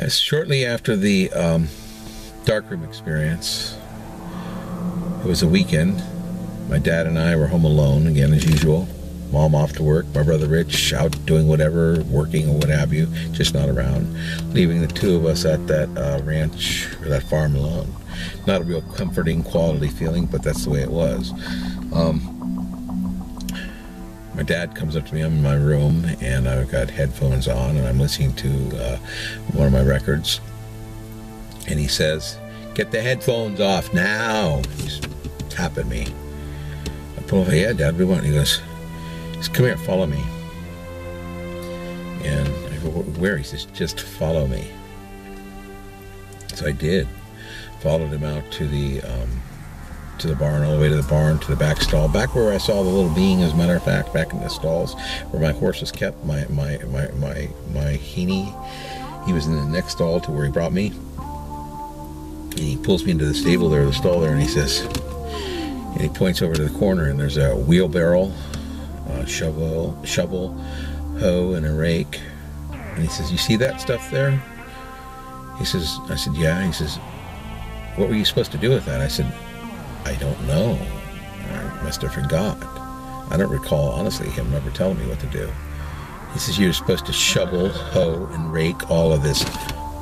Shortly after the darkroom experience, it was a weekend. My dad and I were home alone, again as usual. Mom off to work, my brother Rich out doing whatever, working or what have you, just not around. Leaving the two of us at that ranch, or that farm alone. Not a real comforting quality feeling, but that's the way it was. My dad comes up to me, I'm in my room, and I've got headphones on, and I'm listening to one of my records. And he says, "Get the headphones off now." He's tapping me. I pull over, "Yeah, Dad, what do you want?" He goes, "Come here, follow me." And I go, "Where?" He says, "Just follow me." So I did. Followed him out to the barn, all the way to the barn, to the back stall, back where I saw the little being, as a matter of fact, back in the stalls where my horse was kept, my Heaney. He was in the next stall to where he brought me. And he pulls me into the stable there, the stall there, and he says, and he points over to the corner, and there's a wheelbarrow, shovel, hoe, and a rake. And he says, "You see that stuff there?" He says, I said, "Yeah." He says, "What were you supposed to do with that?" I said, "I don't know. I must have forgot." I don't recall, honestly, him ever telling me what to do. He says, "You're supposed to shovel, hoe, and rake all of this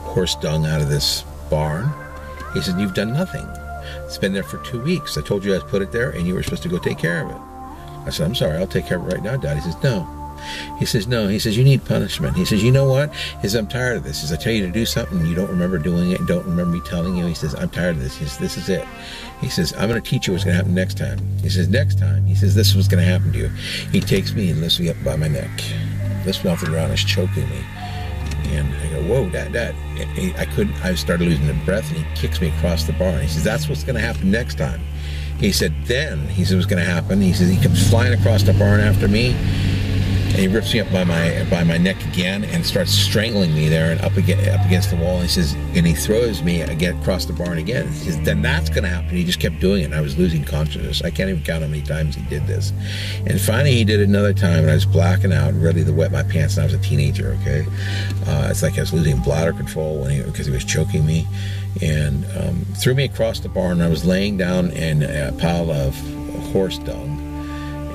horse dung out of this barn." He said, "You've done nothing. It's been there for 2 weeks. I told you I put it there, and you were supposed to go take care of it." I said, "I'm sorry, I'll take care of it right now, Dad." He says, "No." He says, "No." He says, "You need punishment." He says, "You know what?" He says, "I'm tired of this." He says, "I tell you to do something, and you don't remember doing it, don't remember me telling you." He says, "I'm tired of this." He says, "This is it." He says, "I'm going to teach you what's going to happen next time." He says, "Next time," he says, "this is what's going to happen to you." He takes me and lifts me up by my neck. Lifts me off the ground, is choking me. And I go, "Whoa, Dad." I started losing the breath, and he kicks me across the barn. He says, "That's what's going to happen next time." He said, "Then," he said, "what's going to happen." He says, he comes flying across the barn after me, and he rips me up by my neck again and starts strangling me there and up against the wall. And he says, and he throws me again across the barn again. He says, "Then that's going to happen." He just kept doing it, and I was losing consciousness. I can't even count how many times he did this. And finally, he did it another time, and I was blacking out, ready to wet my pants. And I was a teenager. Okay, it's like I was losing bladder control because he was choking me, and threw me across the barn. I was laying down in a pile of horse dung.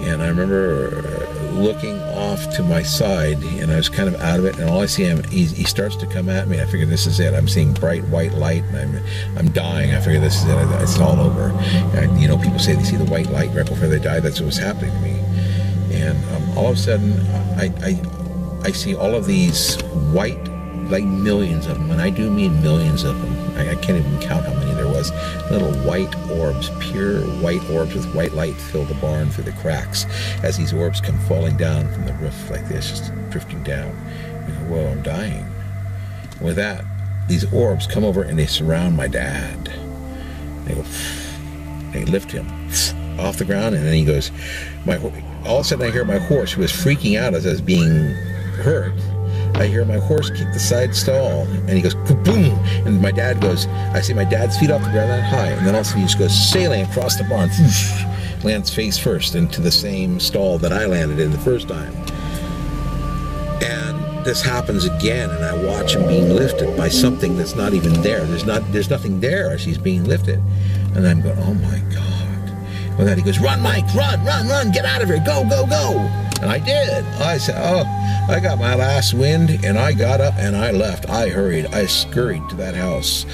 And I remember looking off to my side, and I was kind of out of it, and all I see him, he starts to come at me. I figure this is it. I'm seeing bright white light, and I'm dying. I figure this is it. It's all over. And, people say they see the white light right before they die. That's what was happening to me. And all of a sudden, I see all of these white, like millions of them, and I do mean millions of them. I can't even count how many there was. Little white orbs, pure white orbs with white light fill the barn through the cracks as these orbs come falling down from the roof like this, just drifting down. I go, "Whoa, I'm dying." With that, these orbs come over and they surround my dad. They go, they lift him off the ground, and then he goes, all of a sudden I hear my horse, who was freaking out as I was being hurt. I hear my horse kick the side stall, and he goes, kaboom! And my dad goes, I see my dad's feet off the ground that high, and then all of a sudden he just goes sailing across the barn, lands face first into the same stall that I landed in the first time. And this happens again, and I watch him being lifted by something that's not even there. There's nothing there as he's being lifted. And I'm going, oh my God. Well, then he goes, run, Mike, run, get out of here, go, go, go. And I did. I said, oh, I got my last wind, and I got up and I left. I hurried. I scurried to that house.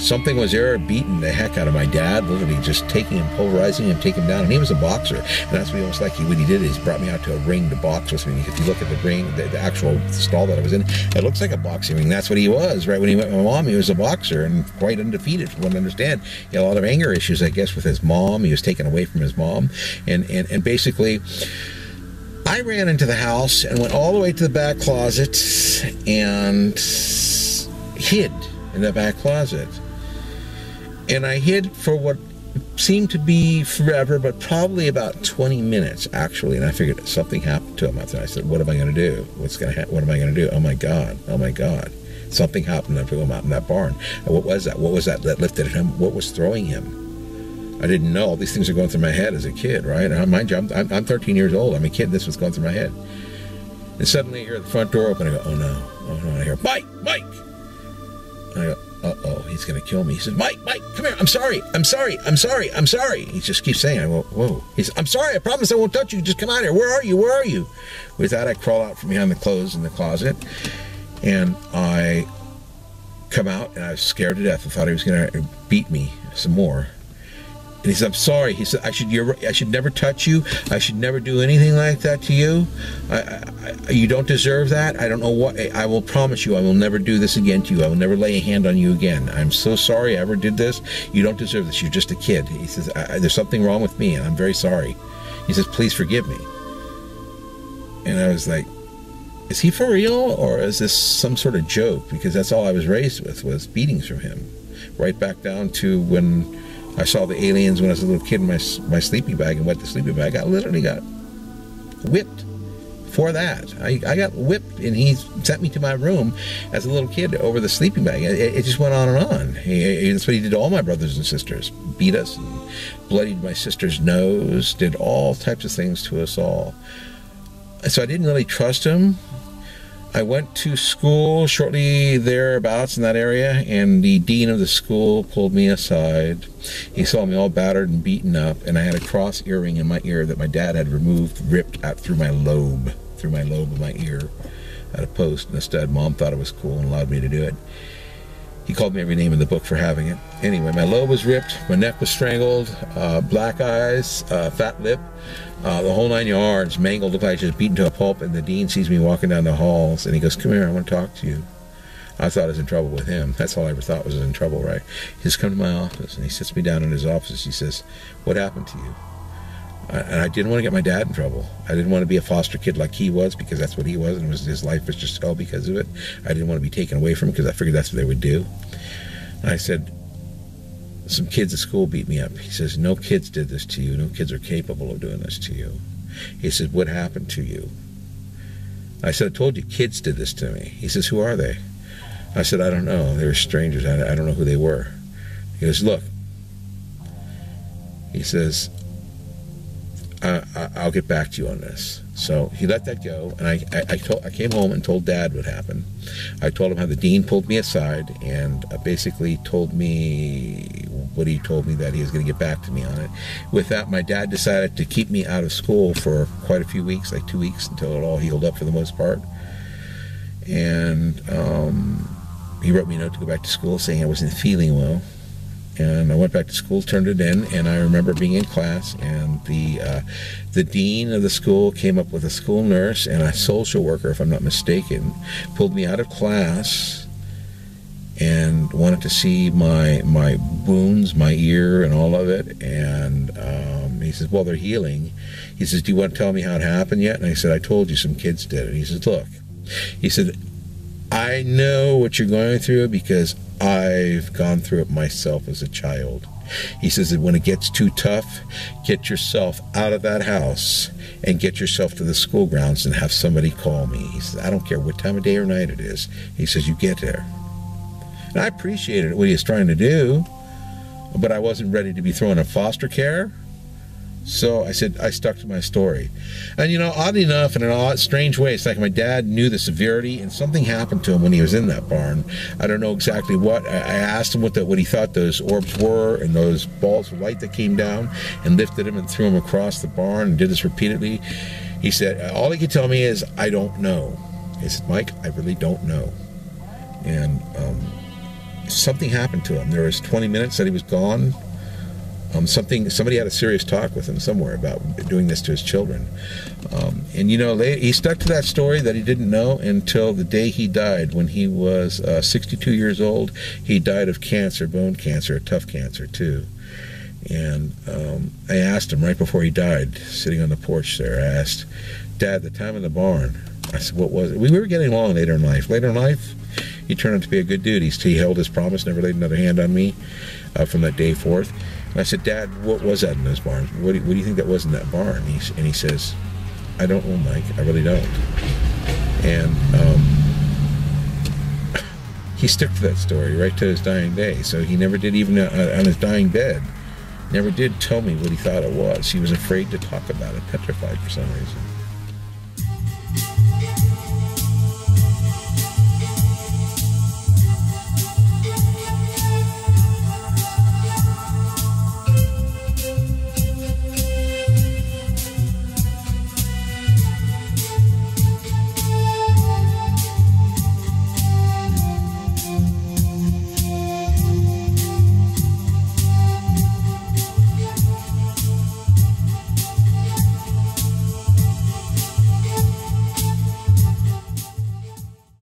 Something was there beating the heck out of my dad, literally just taking him, pulverizing him, taking him down. And he was a boxer. And that's what he was like. What he did is he brought me out to a ring to box with me. If you look at the ring, the actual stall that I was in, it looks like a boxing ring. That's what he was, right? When he met my mom, he was a boxer and quite undefeated, from what I understand. He had a lot of anger issues, I guess, with his mom. He was taken away from his mom. And basically, I ran into the house and went all the way to the back closet and hid in the back closet. And I hid for what seemed to be forever, but probably about 20 minutes, actually. And I figured something happened to him. I said, what am I going to do? What am I going to do? Oh, my God. Oh, my God. Something happened to him out in that barn. And what was that? What was that lifted him? What was throwing him? I didn't know. All these things are going through my head as a kid, right? Mind you, I'm 13 years old. I'm a kid. This was going through my head. And suddenly I hear the front door open. I go, oh no. And I hear, Mike! And I go, uh-oh, he's going to kill me. He says, Mike, come here. I'm sorry. He just keeps saying, I go, whoa. He says, I'm sorry. I promise I won't touch you. Just come out here. Where are you? With that, I crawl out from behind the clothes in the closet. And I come out, and I was scared to death. I thought he was going to beat me some more. And he said, I'm sorry. He said, I should never touch you. I should never do anything like that to you. You don't deserve that. I don't know what. I will promise you I will never do this again to you. I will never lay a hand on you again. I'm so sorry I ever did this. You don't deserve this. You're just a kid. He says, there's something wrong with me, and I'm very sorry. He says, please forgive me. And I was like, is he for real, or is this some sort of joke? Because that's all I was raised with, was beatings from him. Right back down to when I saw the aliens when I was a little kid in my sleeping bag and wet the sleeping bag. I literally got whipped for that. I got whipped, and he sent me to my room as a little kid over the sleeping bag. It just went on and on. That's what he did to all my brothers and sisters. Beat us, and bloodied my sister's nose, did all types of things to us all. So I didn't really trust him. I went to school shortly thereabouts in that area, and the dean of the school pulled me aside. He saw me all battered and beaten up, and I had a cross earring in my ear that my dad had removed, ripped out through my lobe of my ear at a post. And instead, Mom thought it was cool and allowed me to do it. He called me every name in the book for having it. Anyway, my lobe was ripped, my neck was strangled, black eyes, fat lip, the whole 9 yards, mangled, looked like I was just beaten to a pulp. And the dean sees me walking down the halls, and he goes, come here, I want to talk to you. I thought I was in trouble with him. That's all I ever thought was in trouble, right? He says, come to my office, and he sits me down in his office. He says, what happened to you? And I didn't want to get my dad in trouble. I didn't want to be a foster kid like he was, because that's what he was, and his life was just hell because of it. I didn't want to be taken away from him, because I figured that's what they would do. And I said, some kids at school beat me up. He says, no kids did this to you. No kids are capable of doing this to you. He says, what happened to you? I said, I told you kids did this to me. He says, who are they? I said, I don't know. They were strangers. I don't know who they were. He goes, look. He says, I'll get back to you on this. So he let that go, and I came home and told Dad what happened. I told him how the dean pulled me aside and basically told me what he told me, that he was going to get back to me on it. With that, my dad decided to keep me out of school for quite a few weeks, like 2 weeks, until it all healed up for the most part. And he wrote me a note to go back to school saying I wasn't feeling well. And I went back to school, turned it in, and I remember being in class, and the dean of the school came up with a school nurse and a social worker, if I'm not mistaken, pulled me out of class and wanted to see my wounds, my ear, and all of it. And he says, well, they're healing. He says, do you want to tell me how it happened yet? And I said, I told you some kids did it. He says, look. He said, I know what you're going through because I've gone through it myself as a child. He says that when it gets too tough, get yourself out of that house and get yourself to the school grounds and have somebody call me. He says, I don't care what time of day or night it is. He says, you get there. And I appreciated what he was trying to do, but I wasn't ready to be thrown in foster care. So I said, I stuck to my story. And, you know, oddly enough, in an odd, strange way, it's like my dad knew the severity, and something happened to him when he was in that barn. I don't know exactly what. I asked him what he thought those orbs were and those balls of light that came down and lifted him and threw him across the barn, and did this repeatedly. He said, all he could tell me is, I don't know. He said, Mike, I really don't know. And something happened to him. There was 20 minutes that he was gone. Somebody had a serious talk with him somewhere about doing this to his children. And, you know, he stuck to that story that he didn't know until the day he died. When he was 62 years old, he died of cancer, bone cancer, a tough cancer, too. And I asked him right before he died, sitting on the porch there, I asked, Dad, the time in the barn, I said, what was it? We were getting along later in life. Later in life, he turned out to be a good dude. He held his promise, never laid another hand on me from that day forth. And I said, Dad, what was that in those barns? What do you think that was in that barn? And he says, I don't know, Mike. I really don't. And he stuck to that story right to his dying day. So he never did, even on his dying bed, never did tell me what he thought it was. He was afraid to talk about it, petrified for some reason.